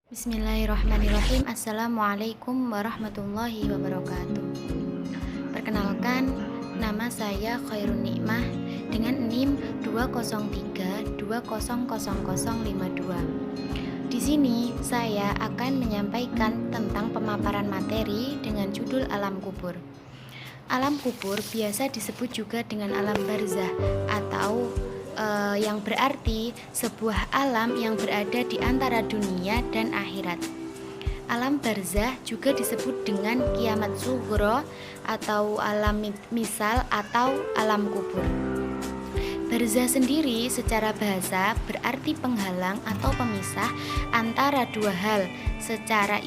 Bismillahirrahmanirrahim. Assalamualaikum warahmatullahi wabarakatuh. Perkenalkan, nama saya Khairun Nikmah dengan NIM 203200052. Di sini saya akan menyampaikan tentang pemaparan materi dengan judul Alam Kubur. Alam kubur biasa disebut juga dengan alam barzah atau yang berarti sebuah alam yang berada di antara dunia dan akhirat. Alam barzah juga disebut dengan kiamat sughra atau alam misal atau alam kubur. Barzah sendiri secara bahasa berarti penghalang atau pemisah antara dua hal. Secara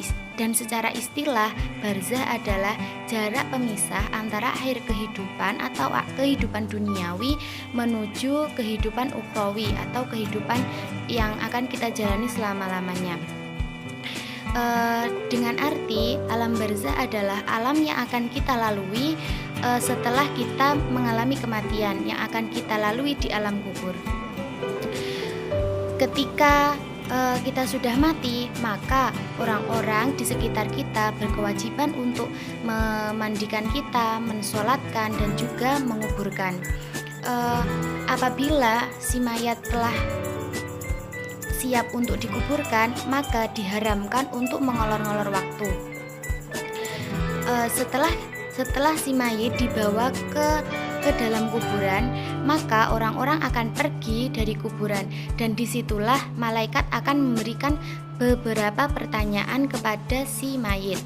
istilah, barzah adalah jarak pemisah antara akhir kehidupan atau kehidupan duniawi menuju kehidupan ukhrawi atau kehidupan yang akan kita jalani selama-lamanya. Dengan arti alam barzah adalah alam yang akan kita lalui setelah kita mengalami kematian, yang akan kita lalui di alam kubur. Ketika kita sudah mati, maka orang-orang di sekitar kita berkewajiban untuk memandikan kita, mensolatkan, dan juga menguburkan. Apabila si mayat telah siap untuk dikuburkan, maka diharamkan untuk mengolor-ngolor waktu. Setelah si mayit dibawa ke dalam kuburan, maka orang-orang akan pergi dari kuburan, dan disitulah malaikat akan memberikan beberapa pertanyaan kepada si mayit.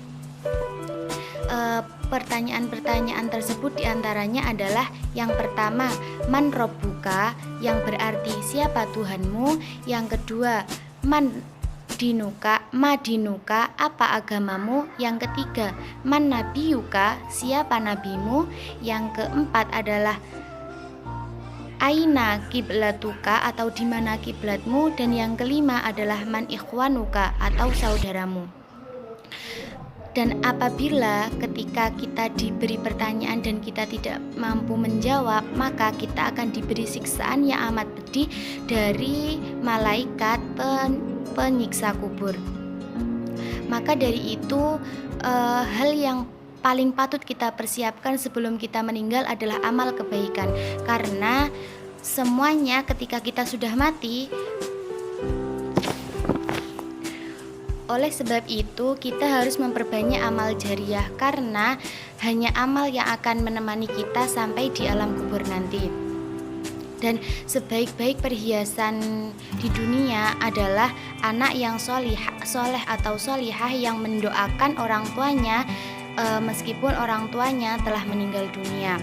Pertanyaan-pertanyaan tersebut diantaranya adalah yang pertama, man robbuka, yang berarti siapa Tuhanmu. Yang kedua, man dinuka, apa agamamu. Yang ketiga, man nabiyuka, siapa nabimu. Yang keempat adalah aina kiblatuka, atau di mana kiblatmu. Dan yang kelima adalah man ikhwanuka, atau saudaramu. Dan apabila ketika kita diberi pertanyaan dan kita tidak mampu menjawab, maka kita akan diberi siksaan yang amat pedih dari malaikat penyiksa kubur. Maka dari itu hal yang paling patut kita persiapkan sebelum kita meninggal adalah amal kebaikan, karena semuanya ketika kita sudah mati. Oleh sebab itu kita harus memperbanyak amal jariah, karena hanya amal yang akan menemani kita sampai di alam kubur nanti. Dan sebaik-baik perhiasan di dunia adalah anak yang soleh atau solihah yang mendoakan orang tuanya meskipun orang tuanya telah meninggal dunia.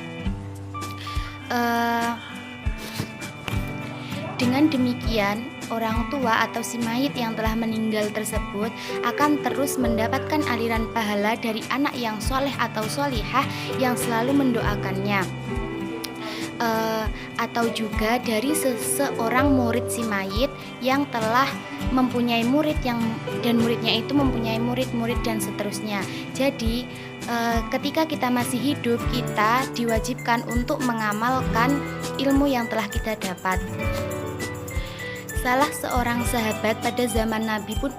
Dengan demikian, orang tua atau si mayit yang telah meninggal tersebut akan terus mendapatkan aliran pahala dari anak yang soleh atau solihah yang selalu mendoakannya. Atau juga dari seseorang murid si mayit yang telah mempunyai murid dan muridnya itu mempunyai murid-murid dan seterusnya. Jadi ketika kita masih hidup, kita diwajibkan untuk mengamalkan ilmu yang telah kita dapat. Salah seorang sahabat pada zaman Nabi pun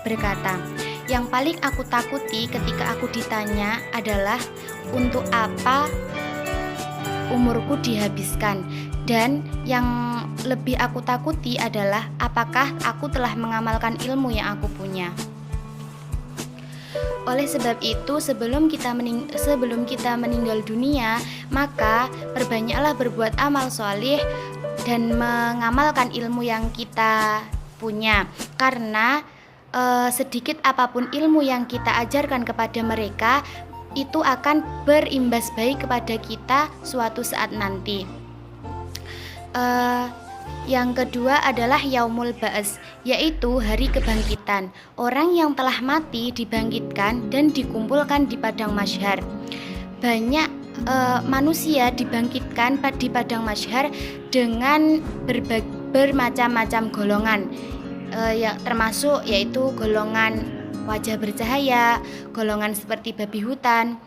berkata, yang paling aku takuti ketika aku ditanya adalah untuk apa umurku dihabiskan, dan yang lebih aku takuti adalah apakah aku telah mengamalkan ilmu yang aku punya. Oleh sebab itu, sebelum kita meninggal dunia, maka perbanyaklah berbuat amal soleh dan mengamalkan ilmu yang kita punya, karena sedikit apapun ilmu yang kita ajarkan kepada mereka itu akan berimbas baik kepada kita suatu saat nanti. Yang kedua adalah yaumul ba'ats, yaitu hari kebangkitan. Orang yang telah mati dibangkitkan dan dikumpulkan di padang mahsyar. Banyak manusia dibangkitkan di padang mahsyar dengan bermacam-macam golongan, termasuk yaitu golongan wajah bercahaya, golongan seperti babi hutan,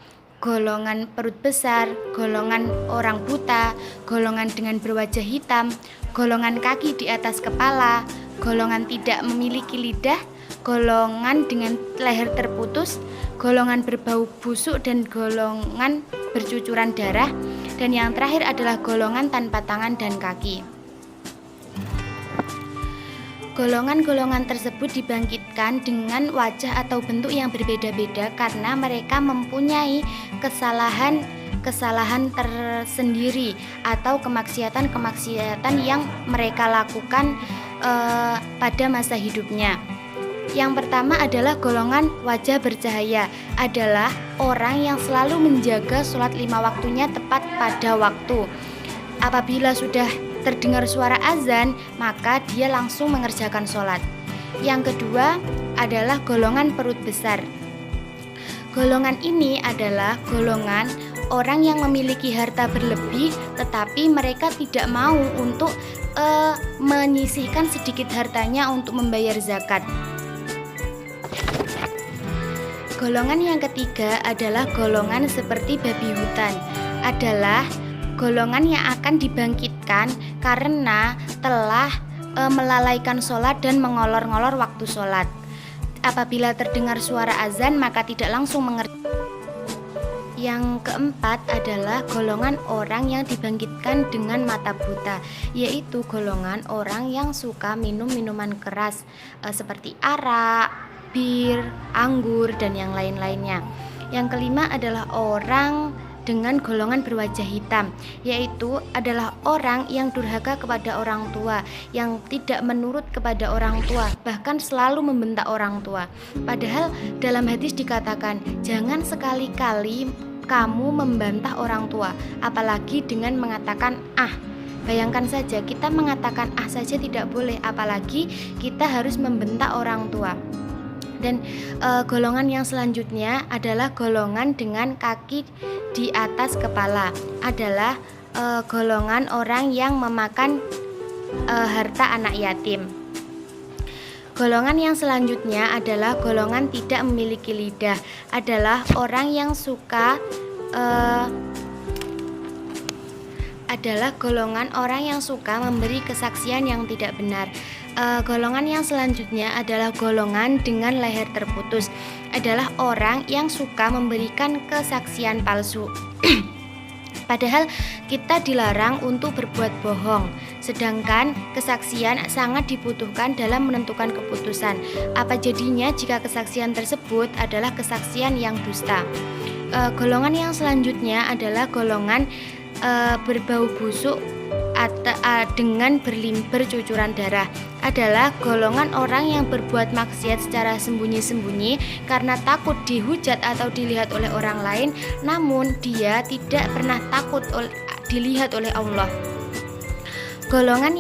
golongan perut besar, golongan orang buta, golongan dengan berwajah hitam, golongan kaki di atas kepala, golongan tidak memiliki lidah, golongan dengan leher terputus, golongan berbau busuk dan golongan bercucuran darah, dan yang terakhir adalah golongan tanpa tangan dan kaki. Golongan-golongan tersebut dibangkitkan dengan wajah atau bentuk yang berbeda-beda karena mereka mempunyai kesalahan tersendiri atau kemaksiatan yang mereka lakukan pada masa hidupnya. Yang pertama adalah golongan wajah bercahaya, adalah orang yang selalu menjaga sholat 5 waktunya tepat pada waktu. Apabila sudah terdengar suara azan, maka dia langsung mengerjakan sholat. Yang kedua adalah golongan perut besar. Golongan ini adalah golongan orang yang memiliki harta berlebih, tetapi mereka tidak mau untuk menyisihkan sedikit hartanya untuk membayar zakat. Golongan yang ketiga adalah golongan seperti babi hutan, adalah golongan yang akan dibangkitkan karena telah melalaikan sholat dan mengolor-ngolor waktu sholat. Apabila terdengar suara azan, maka tidak langsung mengerti. Yang keempat adalah golongan orang yang dibangkitkan dengan mata buta, yaitu golongan orang yang suka minum minuman keras seperti arak, bir, anggur, dan yang lain-lainnya. Yang kelima adalah orang dengan golongan berwajah hitam, yaitu adalah orang yang durhaka kepada orang tua, yang tidak menurut kepada orang tua, bahkan selalu membentak orang tua. Padahal dalam hadis dikatakan, jangan sekali-kali kamu membantah orang tua, apalagi dengan mengatakan ah. Bayangkan saja, kita mengatakan ah saja tidak boleh, apalagi kita harus membentak orang tua. Dan golongan yang selanjutnya adalah golongan dengan kaki di atas kepala, adalah golongan orang yang memakan harta anak yatim. Golongan yang selanjutnya adalah golongan tidak memiliki lidah, adalah orang yang suka memberi kesaksian yang tidak benar. Golongan yang selanjutnya adalah golongan dengan leher terputus, adalah orang yang suka memberikan kesaksian palsu. Padahal kita dilarang untuk berbuat bohong, sedangkan kesaksian sangat dibutuhkan dalam menentukan keputusan. Apa jadinya jika kesaksian tersebut adalah kesaksian yang dusta? Golongan yang selanjutnya adalah golongan berbau busuk dengan bercucuran darah, adalah golongan orang yang berbuat maksiat secara sembunyi-sembunyi karena takut dihujat atau dilihat oleh orang lain, namun dia tidak pernah takut dilihat oleh Allah. Golongan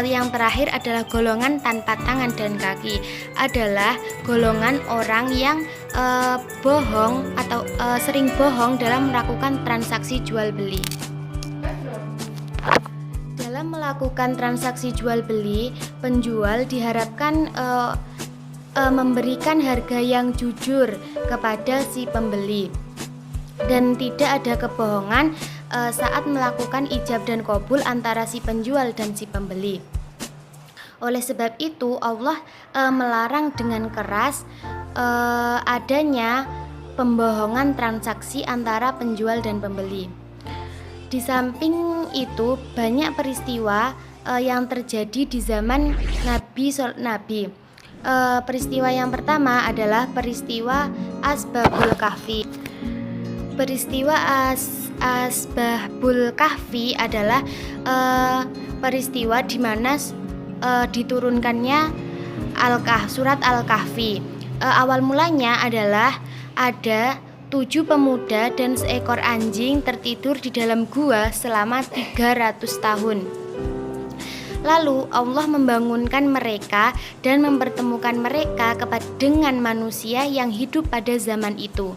yang terakhir adalah golongan tanpa tangan dan kaki, adalah golongan orang yang bohong atau sering bohong dalam melakukan transaksi jual beli. Dalam melakukan transaksi jual beli, penjual diharapkan memberikan harga yang jujur kepada si pembeli dan tidak ada kebohongan saat melakukan ijab dan qabul antara si penjual dan si pembeli. Oleh sebab itu Allah melarang dengan keras adanya pembohongan transaksi antara penjual dan pembeli. Di samping itu banyak peristiwa yang terjadi di zaman Nabi. Peristiwa yang pertama adalah peristiwa Asbabul Kahfi. Peristiwa Asbabul Kahfi adalah peristiwa di mana diturunkannya surat Al-Kahfi. Awal mulanya adalah ada 7 pemuda dan seekor anjing tertidur di dalam gua selama 300 tahun. Lalu Allah membangunkan mereka dan mempertemukan mereka dengan manusia yang hidup pada zaman itu,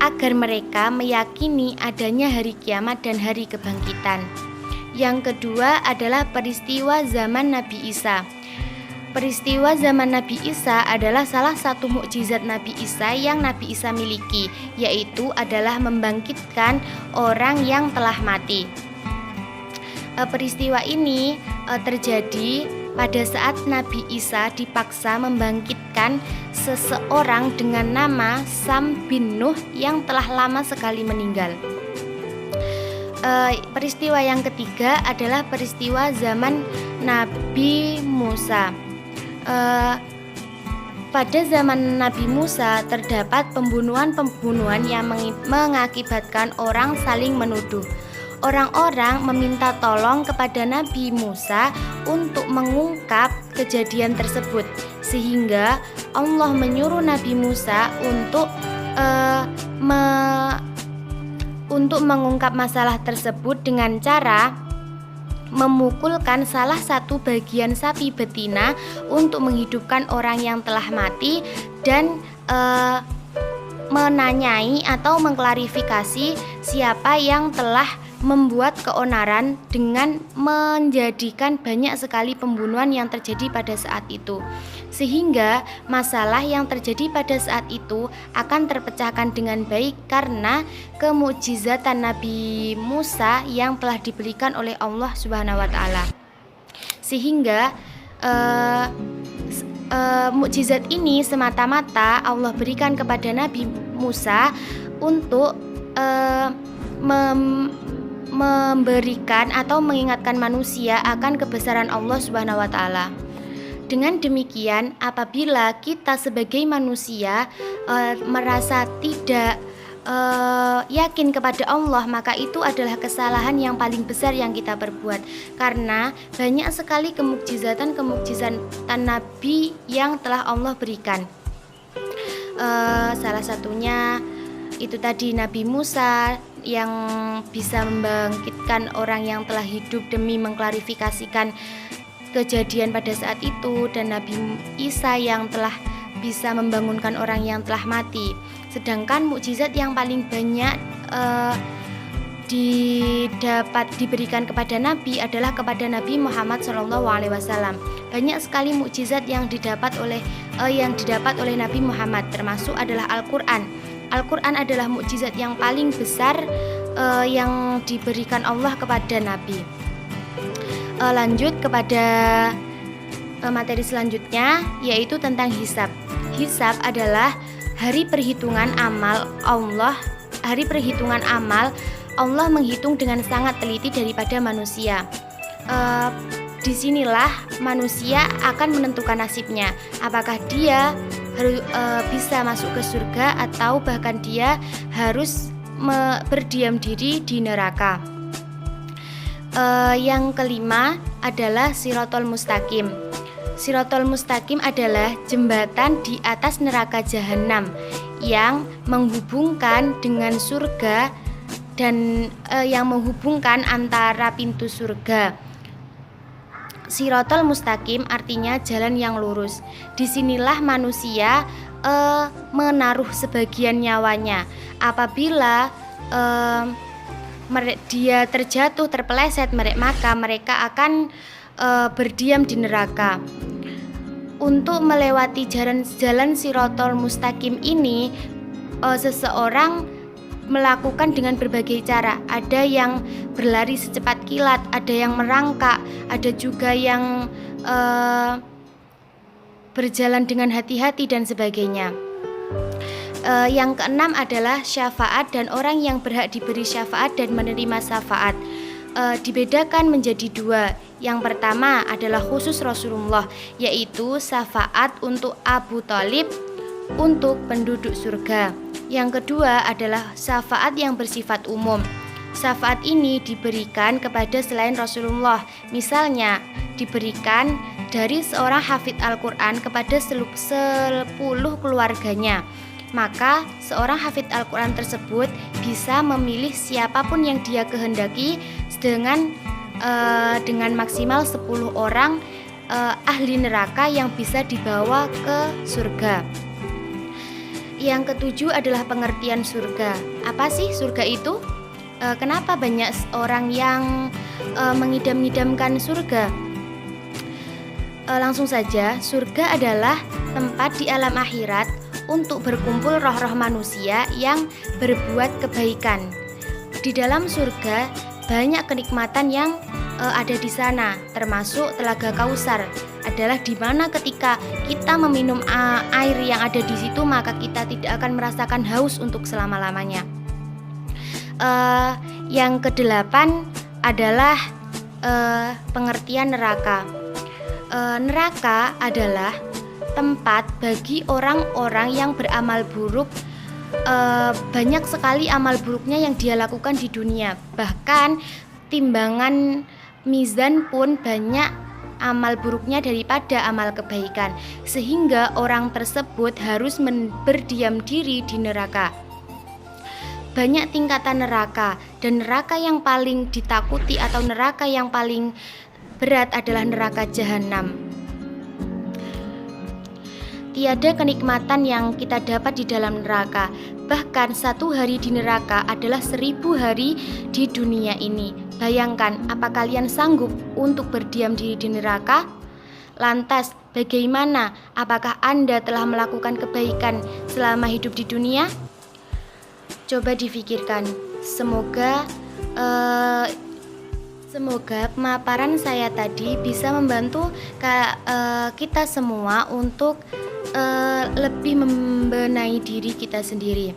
agar mereka meyakini adanya hari kiamat dan hari kebangkitan. Yang kedua adalah peristiwa zaman Nabi Isa. Peristiwa zaman Nabi Isa adalah salah satu mukjizat Nabi Isa yang Nabi Isa miliki, yaitu adalah membangkitkan orang yang telah mati. Peristiwa ini terjadi pada saat Nabi Isa dipaksa membangkitkan seseorang dengan nama Sam bin Nuh yang telah lama sekali meninggal. Peristiwa yang ketiga adalah peristiwa zaman Nabi Musa. Pada zaman Nabi Musa terdapat pembunuhan-pembunuhan yang mengakibatkan orang saling menuduh. Orang-orang meminta tolong kepada Nabi Musa untuk mengungkap kejadian tersebut, sehingga Allah menyuruh Nabi Musa untuk mengungkap masalah tersebut dengan cara memukulkan salah satu bagian sapi betina untuk menghidupkan orang yang telah mati dan menanyai atau mengklarifikasi siapa yang telah membuat keonaran dengan menjadikan banyak sekali pembunuhan yang terjadi pada saat itu, sehingga masalah yang terjadi pada saat itu akan terpecahkan dengan baik karena kemukjizatan Nabi Musa yang telah diberikan oleh Allah Subhanahu wa taala. Sehingga mukjizat ini semata-mata Allah berikan kepada Nabi Musa untuk memberikan atau mengingatkan manusia akan kebesaran Allah Subhanahu wa taala. Dengan demikian, apabila kita sebagai manusia merasa tidak yakin kepada Allah, maka itu adalah kesalahan yang paling besar yang kita perbuat, karena banyak sekali kemukjizatan Nabi yang telah Allah berikan. Salah satunya itu tadi Nabi Musa yang bisa membangkitkan orang yang telah hidup demi mengklarifikasikan kejadian pada saat itu, dan Nabi Isa yang telah bisa membangunkan orang yang telah mati. Sedangkan mukjizat yang paling banyak diberikan kepada Nabi adalah kepada Nabi Muhammad SAW. Banyak sekali mukjizat yang didapat oleh Nabi Muhammad, termasuk adalah Al-Quran. Al-Quran adalah mukjizat yang paling besar yang diberikan Allah kepada Nabi. Lanjut kepada materi selanjutnya, yaitu tentang hisab. Hisab adalah hari perhitungan amal Allah. Hari perhitungan amal Allah menghitung dengan sangat teliti daripada manusia. Disinilah manusia akan menentukan nasibnya, apakah dia bisa masuk ke surga atau bahkan dia harus berdiam diri di neraka. Yang kelima adalah Shirathul Mustaqim. Shirathul Mustaqim adalah jembatan di atas neraka jahanam yang menghubungkan dengan surga dan yang menghubungkan antara pintu surga. Shirathul Mustaqim artinya jalan yang lurus. Disinilah manusia menaruh sebagian nyawanya. Apabila dia terjatuh, terpeleset, maka mereka akan berdiam di neraka. Untuk melewati jalan Shirathul Mustaqim ini, seseorang melakukan dengan berbagai cara. Ada yang berlari secepat kilat, ada yang merangkak, ada juga yang berjalan dengan hati-hati dan sebagainya. Yang keenam adalah syafaat dan orang yang berhak diberi syafaat dan menerima syafaat. Dibedakan menjadi dua. Yang pertama adalah khusus Rasulullah, yaitu syafaat untuk Abu Thalib untuk penduduk surga. Yang kedua adalah syafaat yang bersifat umum. Syafaat ini diberikan kepada selain Rasulullah. Misalnya diberikan dari seorang hafidz Al-Quran kepada 10 keluarganya. Maka seorang hafidz Al-Quran tersebut bisa memilih siapapun yang dia kehendaki dengan maksimal 10 orang ahli neraka yang bisa dibawa ke surga. Yang ketujuh adalah pengertian surga. Apa sih surga itu? Kenapa banyak orang yang mengidam-idamkan surga? Langsung saja, surga adalah tempat di alam akhirat untuk berkumpul roh-roh manusia yang berbuat kebaikan. Di dalam surga banyak kenikmatan yang ada di sana, termasuk Telaga Kausar adalah di mana ketika kita meminum air yang ada di situ, maka kita tidak akan merasakan haus untuk selama-lamanya. Yang kedelapan adalah pengertian neraka. Neraka adalah tempat bagi orang-orang yang beramal buruk. Banyak sekali amal buruknya yang dia lakukan di dunia. Bahkan timbangan mizan pun banyak amal buruknya daripada amal kebaikan, sehingga orang tersebut harus berdiam diri di neraka. Banyak tingkatan neraka, dan neraka yang paling ditakuti atau neraka yang paling berat adalah neraka jahanam. Tiada kenikmatan yang kita dapat di dalam neraka. Bahkan 1 hari di neraka adalah 1000 hari di dunia ini. Bayangkan, apa kalian sanggup untuk berdiam diri di neraka? Lantas, bagaimana? Apakah Anda telah melakukan kebaikan selama hidup di dunia? Coba difikirkan. Semoga pemaparan saya tadi bisa membantu kita semua untuk lebih membenahi diri kita sendiri.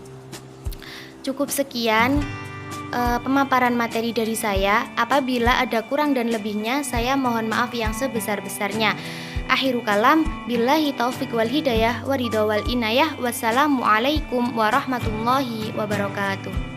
Cukup sekian pemaparan materi dari saya. Apabila ada kurang dan lebihnya, saya mohon maaf yang sebesar-besarnya. Akhirul kalam, billahi taufiq wal hidayah, waridho wal inayah. Wassalamualaikum warahmatullahi wabarakatuh.